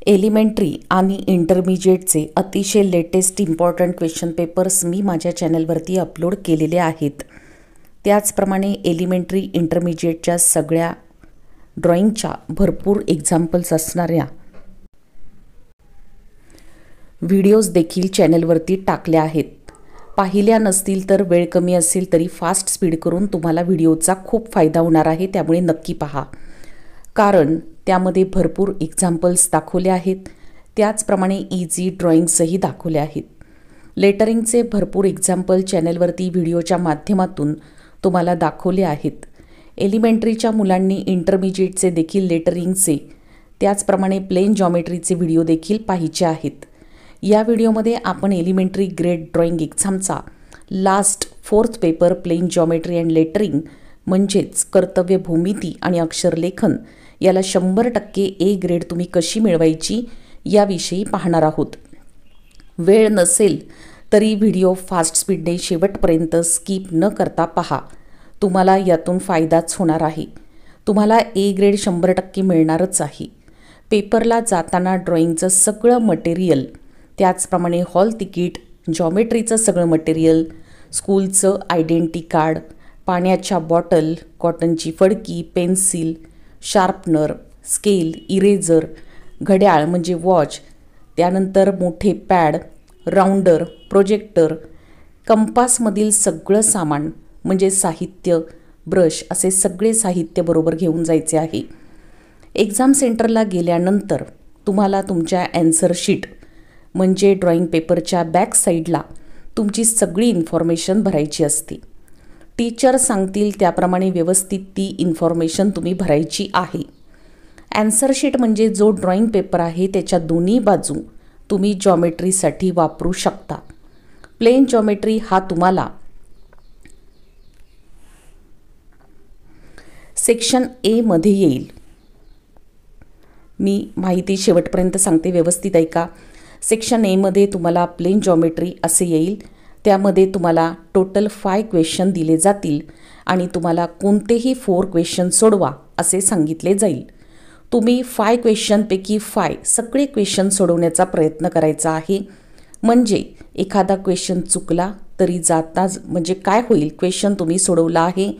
Elementary आणि इंटरमिजिएटचे अतिशय latest important question papers मी माझ्या चॅनलवरती अपलोड केलेले आहेत। त्याचप्रमाणे एलिमेंटरी इंटरमिजिएटच्या सगळ्या ड्रॉइंगच्या भरपूर एक्झाम्पल्स असणाऱ्या व्हिडिओज देखील चॅनलवरती टाकल्या आहेत। पाहिल्या नसतील तर वेळ कमी असेल तरी फास्ट स्पीड करून तुम्हाला व्हिडिओचा खूप फायदा होणार आहे, त्यामुळे नक्की पहा, कारण त्यामध्ये भरपूर एक्झाम्पल्स दाखवले आहेत। त्याचप्रमाणे इझी ड्रॉइंग्सही दाखवले आहेत। लेटरिंगचे भरपूर एक्झाम्पल चॅनलवरती व्हिडिओच्या माध्यमातून तुम्हाला दाखवले आहेत। एलिमेंटरीच्या मुलांनी इंटरमिजिएटचे देखील लेटरिंगचे त्याचप्रमाणे प्लेन जॉमेट्रीचे व्हिडिओ देखील पाहिजे आहेत। या व्हिडिओमध्ये आपण एलिमेंटरी ग्रेड ड्रॉइंग एक्झामचा last 4th paper plane geometry and lettering म्हणजेच कर्तव्य भूमिती आणि अक्षरलेखन याला 100% ए ग्रेड तुम्ही कशी मिळवायची याविषयी पाहणार आहोत। वेळ नसेल तरी व्हिडिओ फास्ट स्पीडने शेवटपर्यंत स्किप न करता पहा, तुम्हाला यातून फायदाच होणार आहे। तुम्हाला ए ग्रेड 100% मिळणारच आहे। पेपरला जाताना ड्रॉइंगचं सगळं मटेरियल, त्याचप्रमाणे हॉल तिकीट, जॉमेट्रीचं सगळं मटेरियल, स्कूलचं आयडेंटिटी कार्ड, पाण्याच्या बॉटल, कॉटनची फडकी, पेन्सिल, शार्पनर, स्केल, इरेझर, घड्याळ म्हणजे वॉच, त्यानंतर मोठे पॅड, राऊंडर, प्रोजेक्टर, कंपासमधील सगळं सामान म्हणजे साहित्य, ब्रश असे सगळे साहित्य बरोबर घेऊन जायचे आहे। एक्झाम सेंटरला गेल्यानंतर तुम्हाला तुमच्या ॲन्सर शीट म्हणजे ड्रॉइंग पेपरच्या बॅक साईडला तुमची सगळी इन्फॉर्मेशन भरायची असते। टीचर सांगतील त्याप्रमाणे व्यवस्थित ती इन्फॉर्मेशन तुम्ही भरायची आहे। ॲन्सर शीट म्हणजे जो ड्रॉइंग पेपर आहे त्याच्या दोन्ही बाजू तुम्ही जॉमेट्रीसाठी वापरू शकता। प्लेन जॉमेट्री हा तुम्हाला सेक्शन ए मध्ये येईल। मी माहिती शेवटपर्यंत सांगते, व्यवस्थित ऐका। सेक्शन ए मध्ये तुम्हाला प्लेन जॉमेट्री असे येईल। त्यामध्ये तुम्हाला टोटल 5 क्वेश्चन दिले जातील आणि तुम्हाला कोणतेही 4 क्वेश्चन सोडवा असे सांगितले जाईल। तुम्ही 5 क्वेश्चनपैकी 5 सगळे क्वेश्चन सोडवण्याचा प्रयत्न करायचा आहे। म्हणजे एखादा क्वेश्चन चुकला तरी जाताच म्हणजे काय होईल, क्वेश्चन तुम्ही सोडवला आहे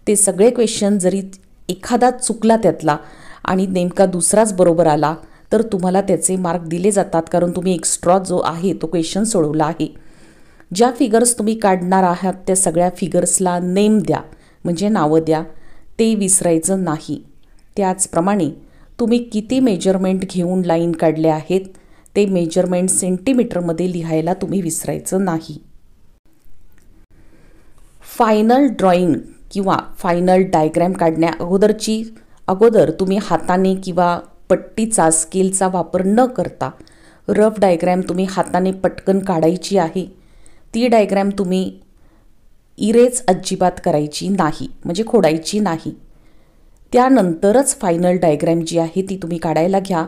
ते सगळे क्वेश्चन जरी एखादा चुकला त्यातला आणि नेमका दुसराच बरोबर आला तर तुम्हाला त्याचे मार्क दिले जातात, कारण तुम्ही एक्स्ट्रा जो आहे तो क्वेश्चन सोडवला आहे। ज्या फिगर्स तुम्ही काढणार आहात त्या सगळ्या फिगर्सला नेम द्या म्हणजे नावं द्या, ते विसरायचं नाही। त्याचप्रमाणे तुम्ही किती मेजरमेंट घेऊन लाईन काढले आहेत ते मेजरमेंट सेंटीमीटरमध्ये लिहायला तुम्ही विसरायचं नाही। फायनल ड्रॉइंग किंवा फायनल डायग्रॅम काढण्या अगोदर तुम्ही हाताने किंवा पट्टीचा स्केलचा वापर न करता रफ डायग्रॅम तुम्ही हाताने पटकन काढायची आहे। ती डायग्रॅम तुम्ही इरेज अजिबात करायची नाही म्हणजे खोडायची नाही। त्यानंतरच फायनल डायग्रॅम जी आहे ती तुम्ही काढायला घ्या।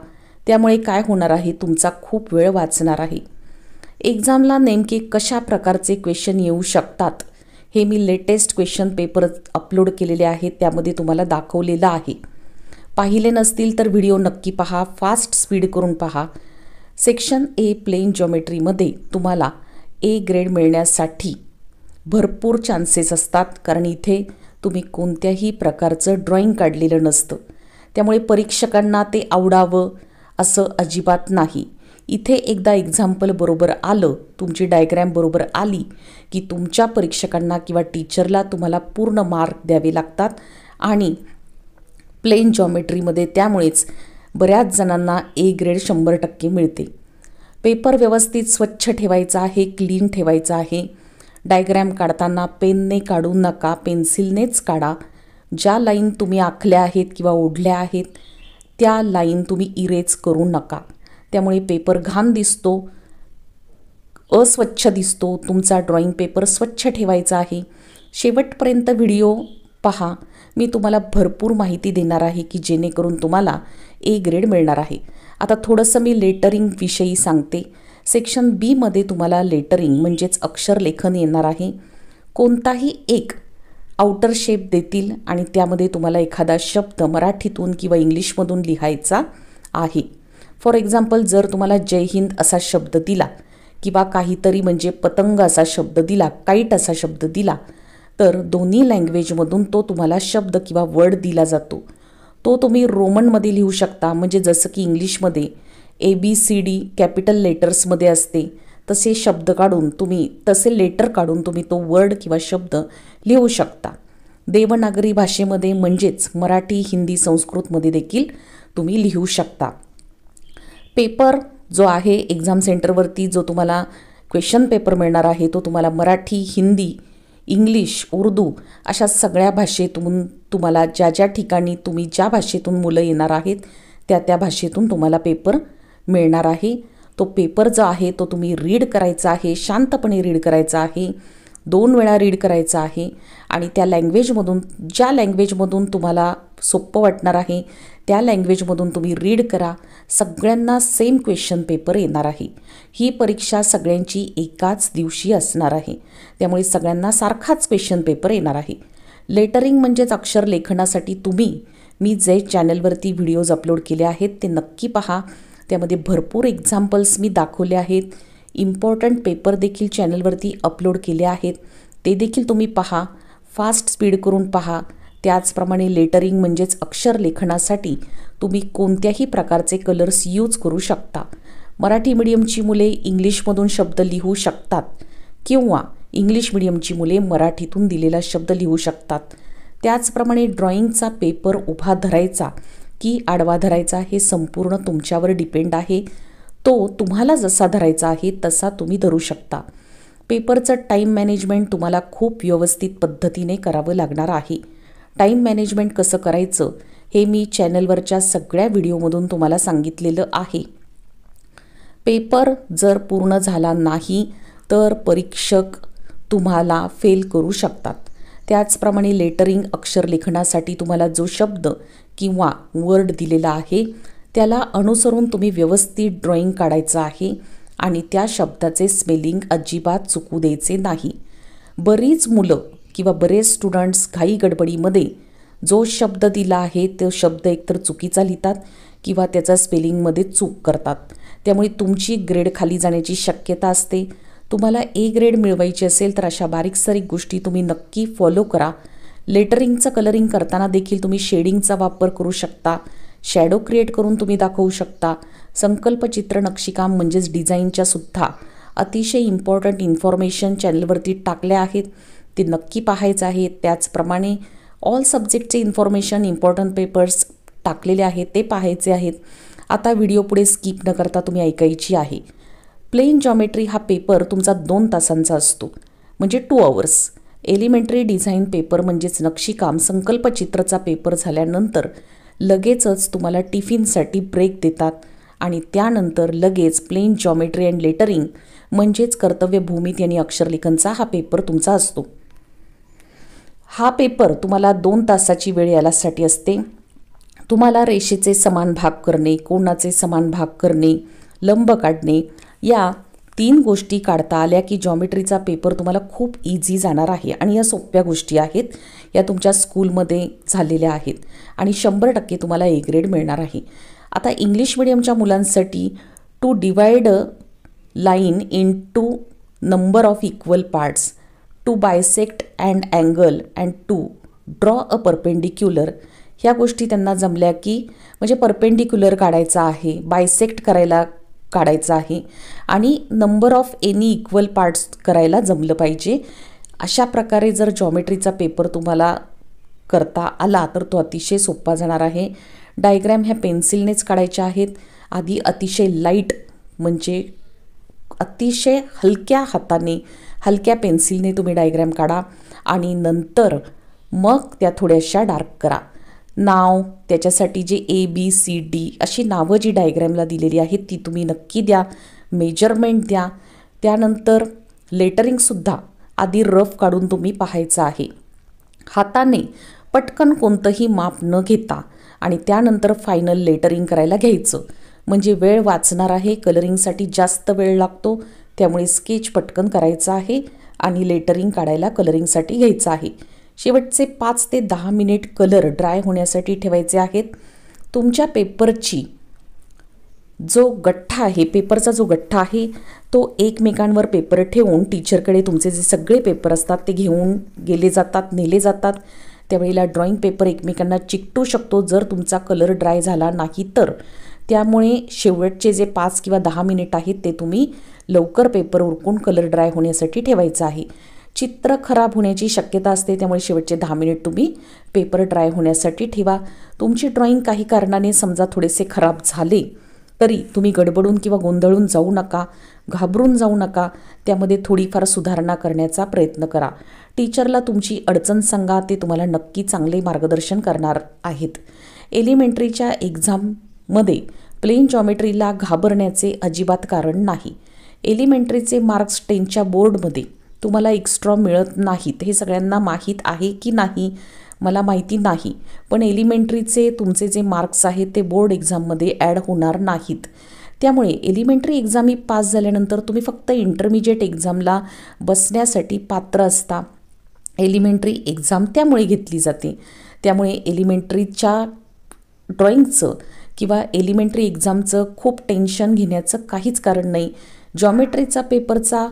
त्यामुळे काय होणार आहे, तुमचा खूप वेळ वाचणार आहे। एक्झामला नेमके कशा प्रकारचे क्वेश्चन येऊ शकतात हे मी लेटेस्ट क्वेश्चन पेपर अपलोड केलेले आहेत, त्यामध्ये तुम्हाला दाखवलेलं आहे। पाहिले नसतील तर व्हिडिओ नक्की पहा, फास्ट स्पीड करून पहा। सेक्शन ए प्लेन जॉमेट्रीमध्ये तुम्हाला ए ग्रेड मिळण्यासाठी भरपूर चान्सेस असतात, कारण इथे तुम्ही कोणत्याही प्रकारचं ड्रॉइंग काढलेलं नसतं। त्यामुळे परीक्षकांना ते आवडावं असं अजिबात नाही। इथे एकदा एक्झाम्पल बरोबर आलं, तुमची डायग्रॅम बरोबर आली की तुमच्या परीक्षकांना किंवा टीचरला तुम्हाला पूर्ण मार्क द्यावे लागतात आणि प्लेन जॉमेट्रीमध्ये त्यामुळेच बऱ्याच जणांना ए ग्रेड 100% मिळते। पेपर व्यवस्थित स्वच्छ ठेवायचा आहे, क्लीन ठेवायचा आहे। डायग्रॅम काढताना पेनने काढू नका, पेन्सिलनेच काढा। ज्या लाईन तुम्ही आखल्या आहेत किंवा ओढल्या आहेत त्या लाईन तुम्ही इरेज करू नका, त्यामुळे पेपर घाण दिसतो, अस्वच्छ दिसतो। तुमचा ड्रॉइंग पेपर स्वच्छ ठेवायचा आहे। शेवटपर्यंत व्हिडिओ पहा, मी तुम्हाला भरपूर माहिती देणार आहे की जेणेकरून तुम्हाला ए ग्रेड मिळणार आहे। आता थोडंसं मी लेटरिंग विषयी सांगते। सेक्शन बी मध्ये तुम्हाला लेटरिंग म्हणजेच अक्षरलेखन येणार आहे। कोणताही एक आउटर शेप देतील आणि त्यामध्ये तुम्हाला एखादा शब्द मराठीतून किंवा इंग्लिशमधून लिहायचा आहे। फॉर एक्झाम्पल जर तुम्हाला जय हिंद असा शब्द दिला किंवा काहीतरी म्हणजे पतंग असा शब्द दिला, काईट असा शब्द दिला, तर दोन्ही लँग्वेजमधून तो तुम्हाला शब्द किंवा वर्ड दिला जातो. तो तुम्ही रोमनमध्ये लिहू शकता, म्हणजे जसं की इंग्लिशमध्ये ABCD कॅपिटल लेटर्समध्ये असते तसे शब्द काढून तुम्ही, तसे लेटर काढून तुम्ही तो वर्ड किंवा शब्द लिहू शकता. देवनागरी भाषेमध्ये म्हणजेच मराठी, हिंदी, संस्कृतमध्ये देखील तुम्ही लिहू शकता. पेपर जो आहे एक्झाम सेंटरवरती जो तुम्हाला क्वेश्चन पेपर मिळणार आहे तो तुम्हाला मराठी, हिंदी, इंग्लिश, उर्दू अशा सगळ्या भाषेतून तुम्हाला ज्या ठिकाणी तुम्ही ज्या भाषेतून मुलं येणार आहेत त्या भाषेतून तुम्हाला पेपर मिळणार आहे. तो पेपर जो आहे तो तुम्ही रीड करायचा आहे, शांतपणे रीड करायचा आहे, 2 वेळा रीड करायचा आहे आणि त्या लँग्वेजमधून, ज्या लँग्वेजमधून तुम्हाला सोपं वाटणार आहे त्या लँग्वेजमधून तुम्ही रीड करा. सगळ्यांना सेम क्वेश्चन पेपर येणार आहे. ही परीक्षा सगळ्यांची एकाच दिवशी असणार आहे, त्यामुळे सगळ्यांना सारखाच क्वेश्चन पेपर येणार आहे. लेटरिंग म्हणजेच अक्षर लेखनासाठी मी जे चॅनलवरती व्हिडिओज अपलोड केले आहेत ते नक्की पहा. त्यामध्ये भरपूर एक्झाम्पल्स मी दाखवले आहेत. इम्पॉर्टंट पेपर देखील चॅनलवरती अपलोड केले आहेत, ते देखील तुम्ही पहा. फास्ट स्पीड करून पहा. त्याचप्रमाणे लेटरिंग म्हणजेच अक्षर लेखनासाठी तुम्ही कोणत्याही प्रकारचे कलर्स यूज करू शकता. मराठी मीडियमची मुले इंग्लिशमधून शब्द लिहू शकतात किंवा इंग्लिश मीडियमची मुले मराठीतून दिलेला शब्द लिहू शकतात. त्याचप्रमाणे ड्रॉइंगचा पेपर उभा धरायचा की आडवा धरायचा हे संपूर्ण तुमच्यावर डिपेंड आहे. तो तुम्हाला जसा धरायचा आहे तसा तुम्ही धरू शकता. पेपरचं टाईम मॅनेजमेंट तुम्हाला खूप व्यवस्थित पद्धतीने करावं लागणार आहे. टाईम मॅनेजमेंट कसं करायचं हे मी चॅनलवरच्या सगळ्या व्हिडिओमधून तुम्हाला सांगितलेलं आहे. पेपर जर पूर्ण झाला नाही तर परीक्षक तुम्हाला फेल करू शकतात. त्याचप्रमाणे लेटरिंग अक्षर लेखनासाठी तुम्हाला जो शब्द किंवा वर्ड दिलेला आहे त्याला अनुसरून तुम्ही व्यवस्थित ड्रॉइंग काढायचं आहे आणि त्या शब्दाचे स्पेलिंग अजिबात चुकू द्यायचे नाही. बरीच मुलं किंवा बरेच स्टुडंट्स घाई गडबडीमध्ये जो शब्द दिला आहे तो शब्द एकतर चुकीचा लिहितात किंवा त्याचा स्पेलिंगमध्ये चूक करतात. त्यामुळे तुमची ग्रेड खाली जाण्याची शक्यता असते. तुम्हाला A ग्रेड मिळवायची असेल तर अशा बारीक-सारीक गोष्टी तुम्ही नक्की फॉलो करा. लेटरिंगचं कलरिंग करताना देखील तुम्ही शेडिंगचा वापर करू शकता. शॅडो क्रिएट करून तुम्ही दाखवू शकता. संकल्पचित्र, नक्षीकाम म्हणजेच डिझाईनच्या सुद्धा अतिशय इम्पॉर्टंट इन्फॉर्मेशन चॅनलवरती टाकल्या आहेत, ते नक्की पाहायचं आहे. त्याचप्रमाणे ऑल सब्जेक्टचे इन्फॉर्मेशन, इम्पॉर्टंट पेपर्स टाकलेले आहेत ते पाहायचे आहेत. आता व्हिडिओ पुढे स्किप न करता तुम्ही ऐकायची आहे. प्लेन जॉमेट्री हा पेपर तुमचा 2 तासांचा असतो, म्हणजे 2 hours. एलिमेंटरी डिझाईन पेपर म्हणजेच नक्षीकाम, संकल्पचित्रचा पेपर झाल्यानंतर लगेचच तुम्हाला टिफिनसाठी ब्रेक देतात आणि त्यानंतर लगेच प्लेन जॉमेट्री अँड लेटरिंग म्हणजेच कर्तव्य भूमिती आणि अक्षरलेखनचा हा पेपर तुमचा असतो. हा पेपर तुम्हाला 2 तासाची वेळ यासाठी असते. तुम्हाला रेषेचे समान भाग करणे, कोणाचे समान भाग करणे, लंब काढणे, या 3 गोष्टी काढता आल्या की जॉमेट्रीचा पेपर तुम्हाला खूप इझी जाणार आहे. आणि या सोप्या गोष्टी आहेत, या तुमच्या स्कूलमध्ये झालेल्या आहेत आणि 100% तुम्हाला A ग्रेड मिळणार आहे. आता इंग्लिश मीडियमच्या मुलांसाठी to divide line into number of equal parts, to bisect and angle and to draw a perpendicular, ह्या गोष्टी त्यांना जमल्या की म्हणजे परपेंडिक्युलर काढायचा आहे, बायसेक्ट करायला काढायचं आहे आणि number of any equal parts करायला जमलं पाहिजे. अशा प्रकारे जर जॉमेट्रीचा पेपर तुम्हाला करता आला तर तो अतिशय सोपा जाणार आहे. डायग्रॅम ह्या पेन्सिलनेच काढायच्या आहेत. आधी अतिशय लाईट म्हणजे अतिशय हलक्या हाताने, हलक्या पेन्सिलने तुम्ही डायग्रॅम काढा आणि नंतर मग त्या थोड्याशा डार्क करा. नाव त्याच्यासाठी जे ABCD अशी नावं जी डायग्रॅमला दिलेली आहेत ती तुम्ही नक्की द्या. मेजरमेंट द्या. त्यानंतर लेटरिंगसुद्धा आधी रफ काढून तुम्ही पाहायचं आहे. हाताने पटकन कोणतंही माप न घेता आणि त्यानंतर फायनल लेटरिंग करायला घ्यायचं, म्हणजे वेळ वाचणार आहे. कलरिंगसाठी जास्त वेळ लागतो, त्यामुळे स्केच पटकन करायचं आहे आणि लेटरिंग काढायला कलरिंगसाठी घ्यायचं आहे. शेवटचे 5 ते 10 मिनिट कलर ड्राय होण्यासाठी ठेवायचे आहेत. तुमच्या पेपरची जो गठ्ठा आहे, पेपरचा जो गठ्ठा आहे तो एकमेकांवर पेपर ठेवून टीचरकडे तुमचे जे सगळे पेपर असतात ते घेऊन नेले जातात. त्यावेळेला ड्रॉइंग पेपर एकमेकांना चिकटू शकतो जर तुमचा कलर ड्राय झाला नाही तर. त्यामुळे शेवटचे जे 5 किंवा 10 मिनिट आहेत ते तुम्ही लवकर पेपर उरकून कलर ड्राय होण्यासाठी ठेवायचं आहे. चित्र खराब होण्याची शक्यता असते, त्यामुळे शेवटचे 10 मिनिट तुम्ही पेपर ड्राय होण्यासाठी ठेवा. तुमची ड्रॉइंग काही कारणाने समजा थोडेसे खराब झाले तरी तुम्ही गडबडून किंवा गोंधळून जाऊ नका, घाबरून जाऊ नका. त्यामध्ये थोडीफार सुधारणा करण्याचा प्रयत्न करा. टीचरला तुमची अडचण सांगा, ते तुम्हाला नक्की चांगले मार्गदर्शन करणार आहेत. एलिमेंटरीच्या एक्झाममध्ये प्लेन जॉमेट्रीला घाबरण्याचे अजिबात कारण नाही. एलिमेंटरीचे मार्क्स 10च्या बोर्डमध्ये तुम्हाला एक्स्ट्रा मिळत नाहीत. हे सगळ्यांना माहीत आहे की नाही मला माहिती नाही, पण एलिमेंटरीचे तुमचे जे मार्क्स आहेत ते बोर्ड एक्झाममध्ये ॲड होणार नाहीत. त्यामुळे एलिमेंटरी एक्झाम ही पास झाल्यानंतर तुम्ही फक्त इंटरमिजिएट एक्झामला बसण्यासाठी पात्र असता. एलिमेंटरी एक्झाम त्यामुळे घेतली जाते. त्यामुळे एलिमेंटरीच्या ड्रॉइंगचं किंवा एलिमेंटरी एक्झामचं खूप टेन्शन घेण्याचं काहीच कारण नाही. जॉमेट्रीचा पेपरचा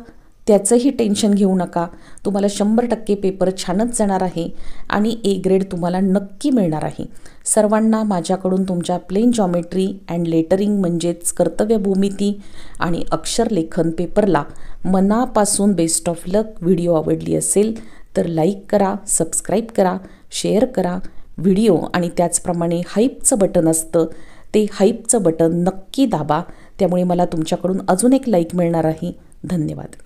त्याचंही टेन्शन घेऊ नका. तुम्हाला 100% पेपर छानच जाणार आहे आणि A ग्रेड तुम्हाला नक्की मिळणार आहे. सर्वांना माझ्याकडून तुमच्या प्लेन जॉमेट्री अँड लेटरिंग म्हणजेच कर्तव्य भूमिती आणि अक्षरलेखन पेपरला मनापासून बेस्ट ऑफ लक. व्हिडिओ आवडली असेल तर लाईक करा, सबस्क्राईब करा, शेअर करा व्हिडिओ आणि त्याचप्रमाणे हाईपचं बटन असतं ते हाईपचं बटन नक्की दाबा. त्यामुळे मला तुमच्याकडून अजून एक लाईक मिळणार आहे. धन्यवाद.